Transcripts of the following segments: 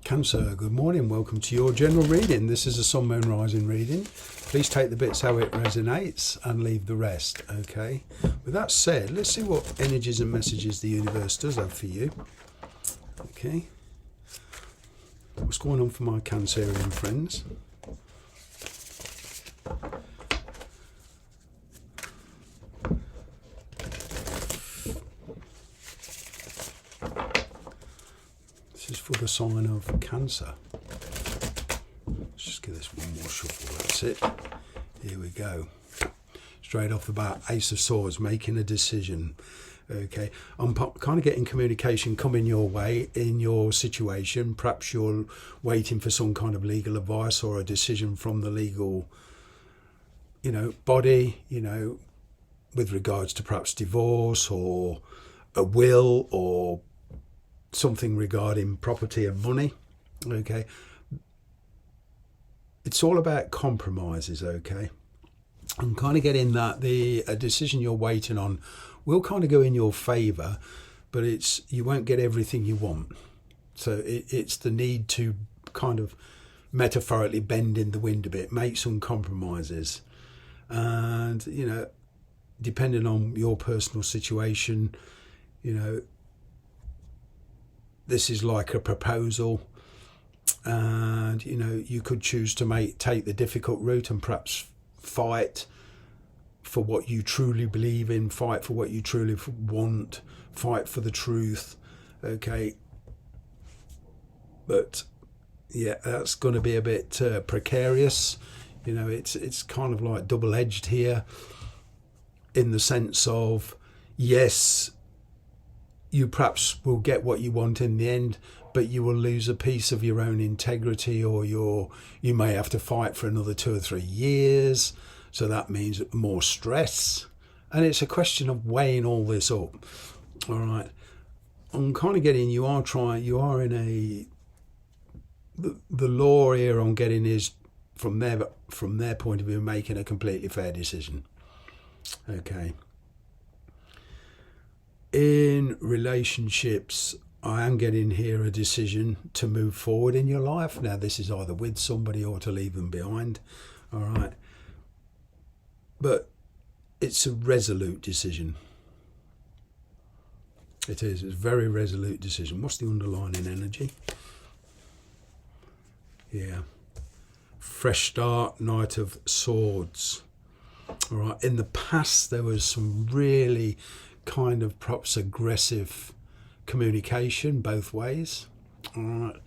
Cancer, good morning. Welcome to your general reading. This is a Sun, Moon, Rising reading. Please take the bits how it resonates and leave the rest, okay? With that said, let's see what energies and messages the universe does have for you. Okay. What's going on for my Cancerian friends? This is for the sign of Cancer. Let's just give this one more shuffle, that's it. Here we go. Straight off the bat, Ace of Swords, making a decision. Okay, I'm kind of getting communication coming your way in your situation. Perhaps you're waiting for some kind of legal advice or a decision from the legal, body, with regards to perhaps divorce or a will or something regarding property and money. Okay, it's all about compromises. Okay, I'm kind of getting that a decision you're waiting on will kind of go in your favour, but you won't get everything you want. So it's the need to kind of metaphorically bend in the wind a bit, make some compromises, and depending on your personal situation, this is like a proposal, and you could choose to take the difficult route and perhaps fight for what you truly believe in, fight for what you truly want, fight for the truth. Okay, but yeah, that's going to be a bit precarious. It's kind of like double-edged here, in the sense of, yes, you perhaps will get what you want in the end, but you will lose a piece of your own integrity, or you may have to fight for another 2 or 3 years. So that means more stress. And it's a question of weighing all this up. All right. I'm kind of getting, you are in the law here on getting is, from their point of view, making a completely fair decision. Okay. In relationships, I am getting here a decision to move forward in your life. Now, this is either with somebody or to leave them behind. All right. But it's a resolute decision. It is. It's a very resolute decision. What's the underlying energy? Yeah. Fresh start, Knight of Swords. All right. In the past, there was some really kind of perhaps aggressive communication both ways. All right.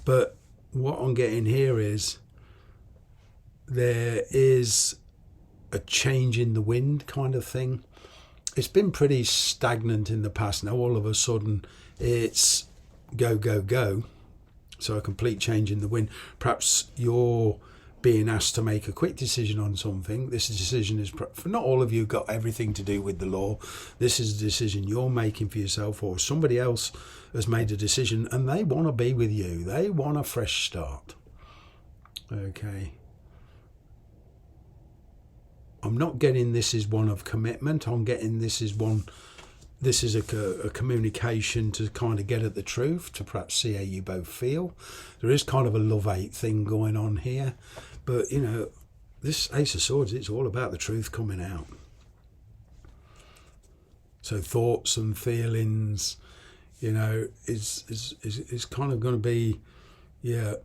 But what I'm getting here is there is a change in the wind kind of thing. It's been pretty stagnant in the past. Now all of a sudden it's go, go, go. So a complete change in the wind. Perhaps you're being asked to make a quick decision on something. This decision is, for not all of you, got everything to do with the law. This is a decision you're making for yourself, or somebody else has made a decision and they want to be with you. They want a fresh start. Okay. I'm not getting this is one of commitment. I'm getting this is a communication to kind of get at the truth, to perhaps see how you both feel. There is kind of a love-hate thing going on here. But, this Ace of Swords, it's all about the truth coming out. So thoughts and feelings, is kind of going to be, a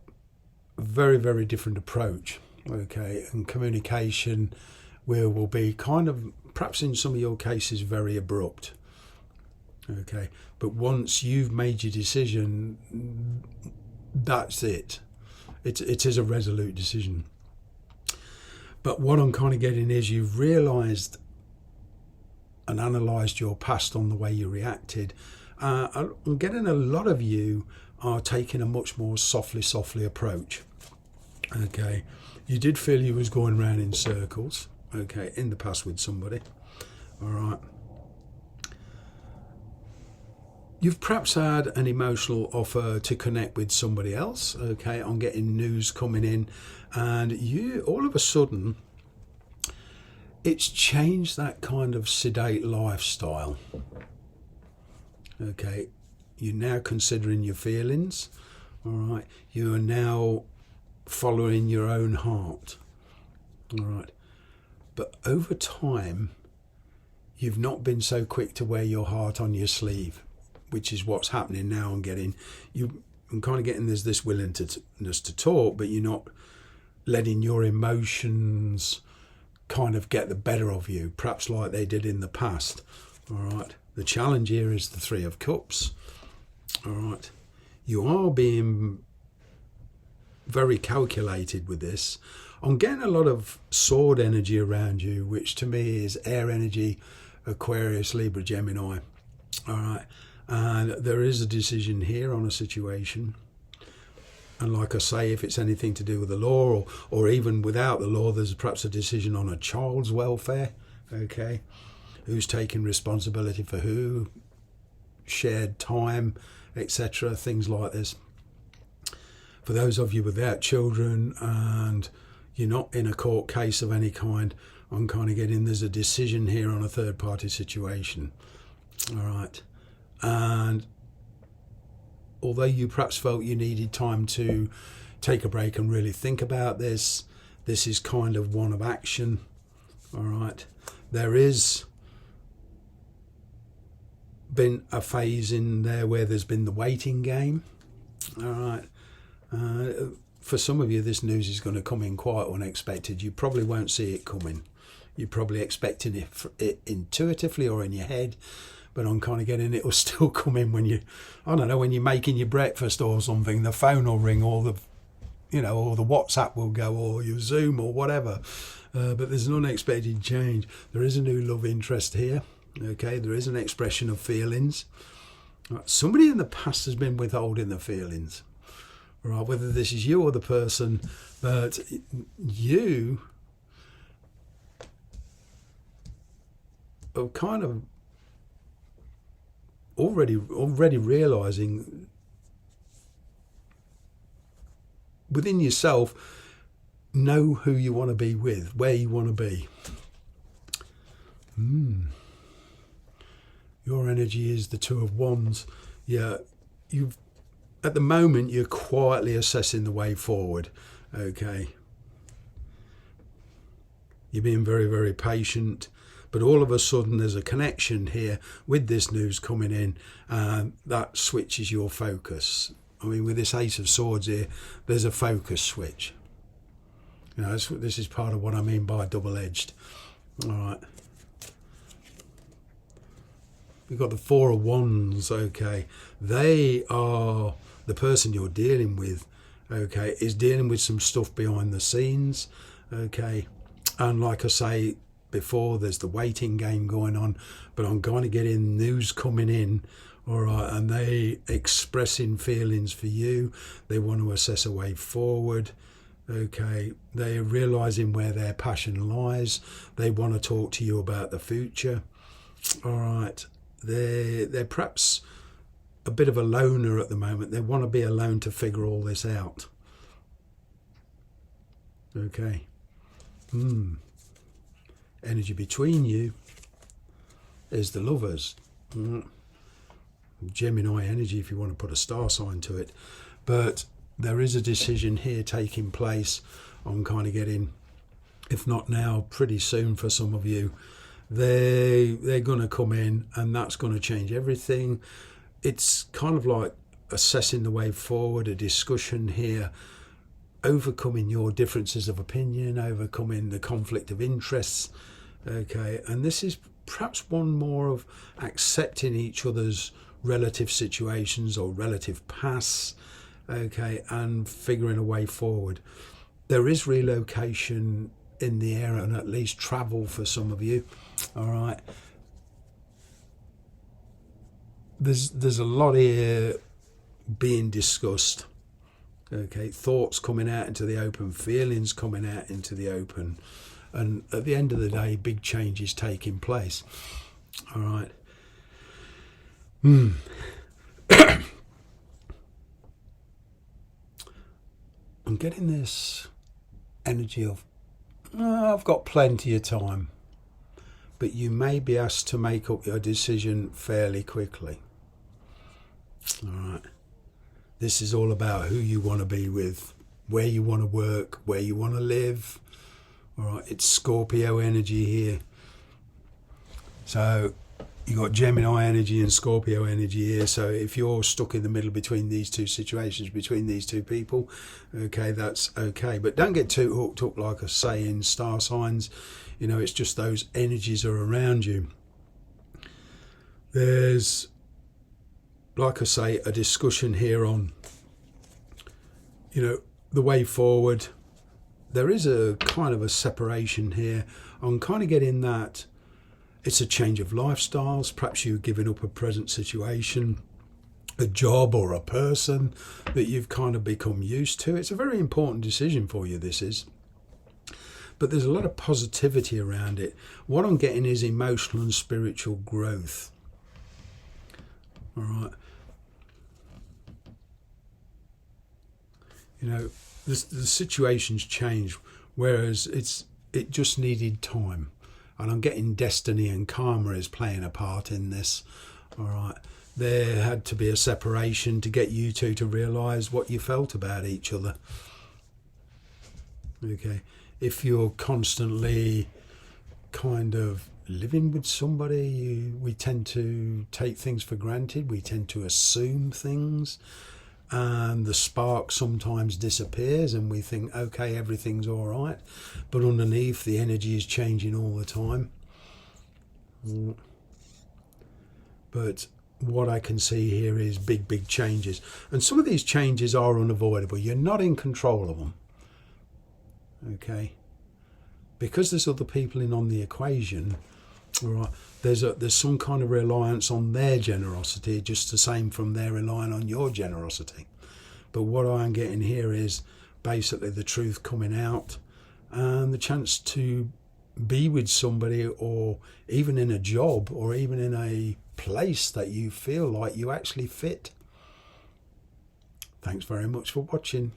very, very different approach. Okay, and communication will be kind of, perhaps in some of your cases, very abrupt. Okay, but once you've made your decision, that's it. It is a resolute decision. But what I'm kind of getting is you've realised and analysed your past on the way you reacted. I'm getting a lot of you are taking a much more softly approach. Okay, you did feel you was going round in circles. Okay, in the past with somebody. All right. You've perhaps had an emotional offer to connect with somebody else. Okay, I'm getting news coming in, and you all of a sudden, it's changed that kind of sedate lifestyle. Okay, you're now considering your feelings. All right, you are now following your own heart. All right, but over time, you've not been so quick to wear your heart on your sleeve, which is what's happening now. I'm kind of getting there's this willingness to talk, but you're not letting your emotions kind of get the better of you, perhaps like they did in the past. All right. The challenge here is the Three of Cups. All right. You are being very calculated with this. I'm getting a lot of sword energy around you, which to me is air energy, Aquarius, Libra, Gemini. All right. And there is a decision here on a situation. And like I say, if it's anything to do with the law or even without the law, there's perhaps a decision on a child's welfare. Okay. Who's taking responsibility for who, shared time, etc. Things like this. For those of you without children and you're not in a court case of any kind, I'm kind of getting there's a decision here on a third party situation. All right. And although you perhaps felt you needed time to take a break and really think about this, this is kind of one of action. All right. There is been a phase in there where there's been the waiting game. All right. For some of you, this news is going to come in quite unexpected. You probably won't see it coming. You're probably expecting it intuitively or in your head. But I'm kind of getting it will still come in when when you're making your breakfast or something, the phone will ring or or the WhatsApp will go or your Zoom or whatever. But there's an unexpected change. There is a new love interest here. Okay, there is an expression of feelings. Somebody in the past has been withholding the feelings. Right, whether this is you or the person, but you are kind of already realizing within yourself, know who you want to be with, where you want to be. Your energy is the Two of Wands. Yeah, at the moment you're quietly assessing the way forward. Okay, you're being very, very patient. But all of a sudden there's a connection here with this news coming in and that switches your focus. I mean, with this Ace of Swords here, there's a focus switch. This is part of what I mean by double-edged. All right. We've got the Four of Wands, okay. They are the person you're dealing with, okay, is dealing with some stuff behind the scenes, okay. And like I say, before there's the waiting game going on, but I'm going to get in news coming in, all right, and they expressing feelings for you. They want to assess a way forward. Okay, they're realizing where their passion lies. They want to talk to you about the future. All right, they're perhaps a bit of a loner at the moment. They want to be alone to figure all this out. Okay. Energy between you is the Lovers. Gemini energy, if you want to put a star sign to it. But there is a decision here taking place. I'm kind of getting, if not now, pretty soon for some of you. They're going to come in and that's going to change everything. It's kind of like assessing the way forward, a discussion here, overcoming your differences of opinion, overcoming the conflict of interests. Okay, and this is perhaps one more of accepting each other's relative situations or relative pasts, okay, and figuring a way forward. There is relocation in the air and at least travel for some of you, all right. There's a lot here being discussed, okay, thoughts coming out into the open, feelings coming out into the open. And at the end of the day, big change is taking place. All right. I'm getting this energy of, I've got plenty of time. But you may be asked to make up your decision fairly quickly. All right. This is all about who you want to be with, where you want to work, where you want to live. All right, it's Scorpio energy here. So you got Gemini energy and Scorpio energy here. So if you're stuck in the middle between these two situations, between these two people, okay, that's okay. But don't get too hooked up, like I say, in star signs. You know, it's just those energies are around you. There's, like I say, a discussion here on, you know, the way forward. There is a kind of a separation here. I'm kind of getting that it's a change of lifestyles. Perhaps you're giving up a present situation, a job or a person that you've kind of become used to. It's a very important decision for you, this is. But there's a lot of positivity around it. What I'm getting is emotional and spiritual growth. All right. You know, the situation's changed, whereas it just needed time. And I'm getting destiny and karma is playing a part in this. All right. There had to be a separation to get you two to realise what you felt about each other. Okay. If you're constantly kind of living with somebody, we tend to take things for granted. We tend to assume things. And the spark sometimes disappears and we think, okay, everything's all right. But underneath, the energy is changing all the time. But what I can see here is big changes. And some of these changes are unavoidable. You're not in control of them. Okay? Because there's other people in on the equation, all right, there's some kind of reliance on their generosity, just the same from their relying on your generosity. But what I'm getting here is basically the truth coming out and the chance to be with somebody, or even in a job, or even in a place that you feel like you actually fit. Thanks very much for watching.